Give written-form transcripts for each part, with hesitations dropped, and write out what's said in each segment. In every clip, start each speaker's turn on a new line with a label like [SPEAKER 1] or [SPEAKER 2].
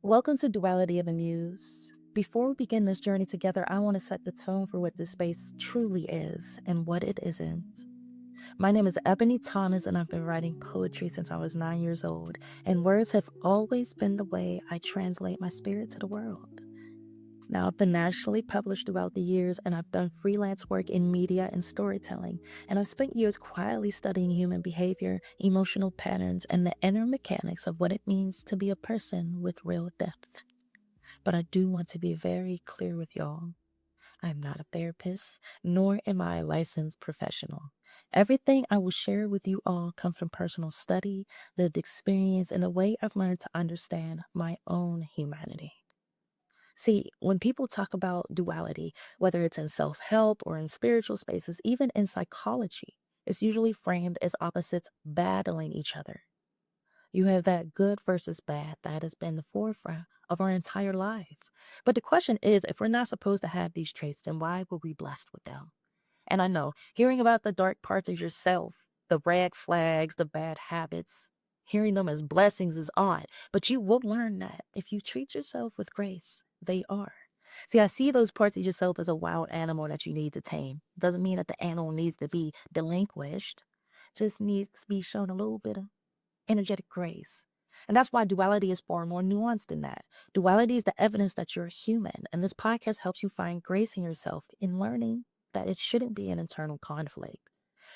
[SPEAKER 1] Welcome to Duality of the Muse. Before we begin this journey together, I want to set the tone for what this space truly is and what it isn't. My name is Ebony Thomas, and I've been writing poetry since I was 9 years old, and words have always been the way I translate my spirit to the world. Now, I've been nationally published throughout the years, and I've done freelance work in media and storytelling, and I've spent years quietly studying human behavior, emotional patterns, and the inner mechanics of what it means to be a person with real depth. But I do want to be very clear with y'all. I am not a therapist, nor am I a licensed professional. Everything I will share with you all comes from personal study, lived experience, and the way I've learned to understand my own humanity. See, when people talk about duality, whether it's in self help or in spiritual spaces, even in psychology, it's usually framed as opposites battling each other. You have that good versus bad that has been the forefront of our entire lives. But the question is, if we're not supposed to have these traits, then why were we blessed with them? And I know, hearing about the dark parts of yourself, the red flags, the bad habits, hearing them as blessings is odd, but you will learn that if you treat yourself with grace, they are. See, I see those parts of yourself as a wild animal that you need to tame. Doesn't mean that the animal needs to be delinquished, just needs to be shown a little bit of energetic grace. And that's why duality is far more nuanced than that. Duality is the evidence that you're human, and this podcast helps you find grace in yourself in learning that it shouldn't be an internal conflict.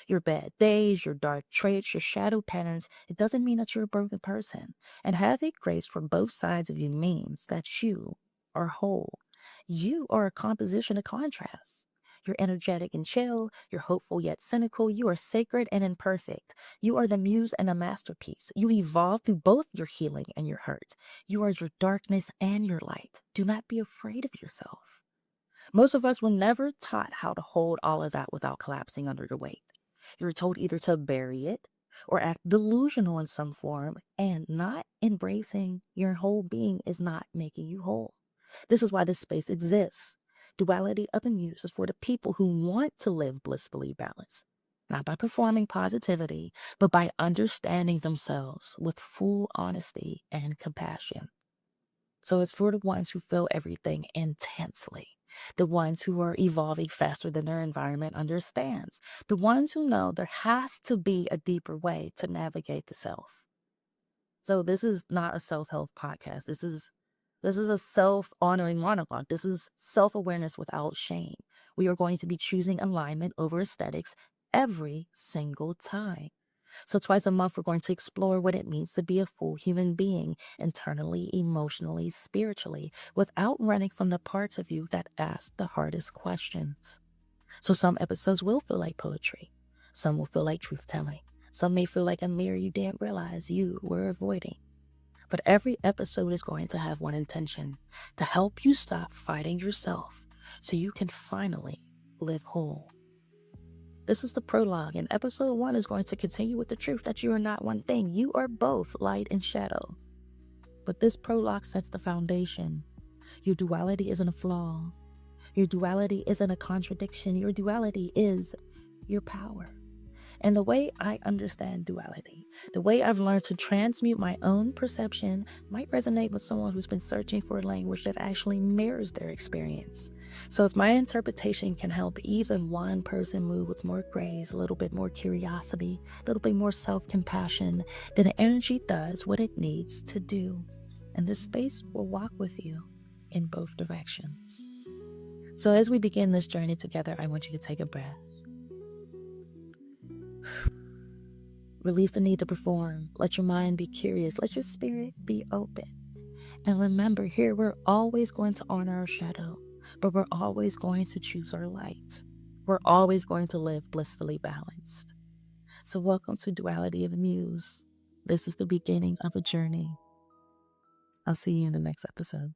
[SPEAKER 1] Your bad days, your dark traits, your shadow patterns, it doesn't mean that you're a broken person. And having grace from both sides of you means that you are whole. You are a composition of contrasts. You're energetic and chill, you're hopeful yet cynical, you are sacred and imperfect. You are the muse and a masterpiece. You evolve through both your healing and your hurt. You are your darkness and your light. Do not be afraid of yourself. Most of us were never taught how to hold all of that without collapsing under the weight. You were told either to bury it or act delusional in some form, and not embracing your whole being is not making you whole. This is why this space exists. Duality of the Muse is for the people who want to live blissfully balanced, not by performing positivity, but by understanding themselves with full honesty and compassion. So it's for the ones who feel everything intensely, the ones who are evolving faster than their environment understands, the ones who know there has to be a deeper way to navigate the self. So this is not a self-help podcast. This is a self-honoring monologue. This is self-awareness without shame. We are going to be choosing alignment over aesthetics every single time. So twice a month, we're going to explore what it means to be a full human being, internally, emotionally, spiritually, without running from the parts of you that ask the hardest questions. So some episodes will feel like poetry. Some will feel like truth-telling. Some may feel like a mirror you didn't realize you were avoiding. But every episode is going to have one intention: to help you stop fighting yourself so you can finally live whole. This is the prologue, and episode 1 is going to continue with the truth that you are not one thing. You are both light and shadow. But this prologue sets the foundation. Your duality isn't a flaw. Your duality isn't a contradiction. Your duality is your power. And the way I understand duality, the way I've learned to transmute my own perception, might resonate with someone who's been searching for a language that actually mirrors their experience. So if my interpretation can help even one person move with more grace, a little bit more curiosity, a little bit more self-compassion, then the energy does what it needs to do. And this space will walk with you in both directions. So as we begin this journey together, I want you to take a breath. Release the need to perform. Let your mind be curious. Let your spirit be open. And remember, here we're always going to honor our shadow, but we're always going to choose our light. We're always going to live blissfully balanced. So welcome to Duality of the Muse. This is the beginning of a journey. I'll see you in the next episode.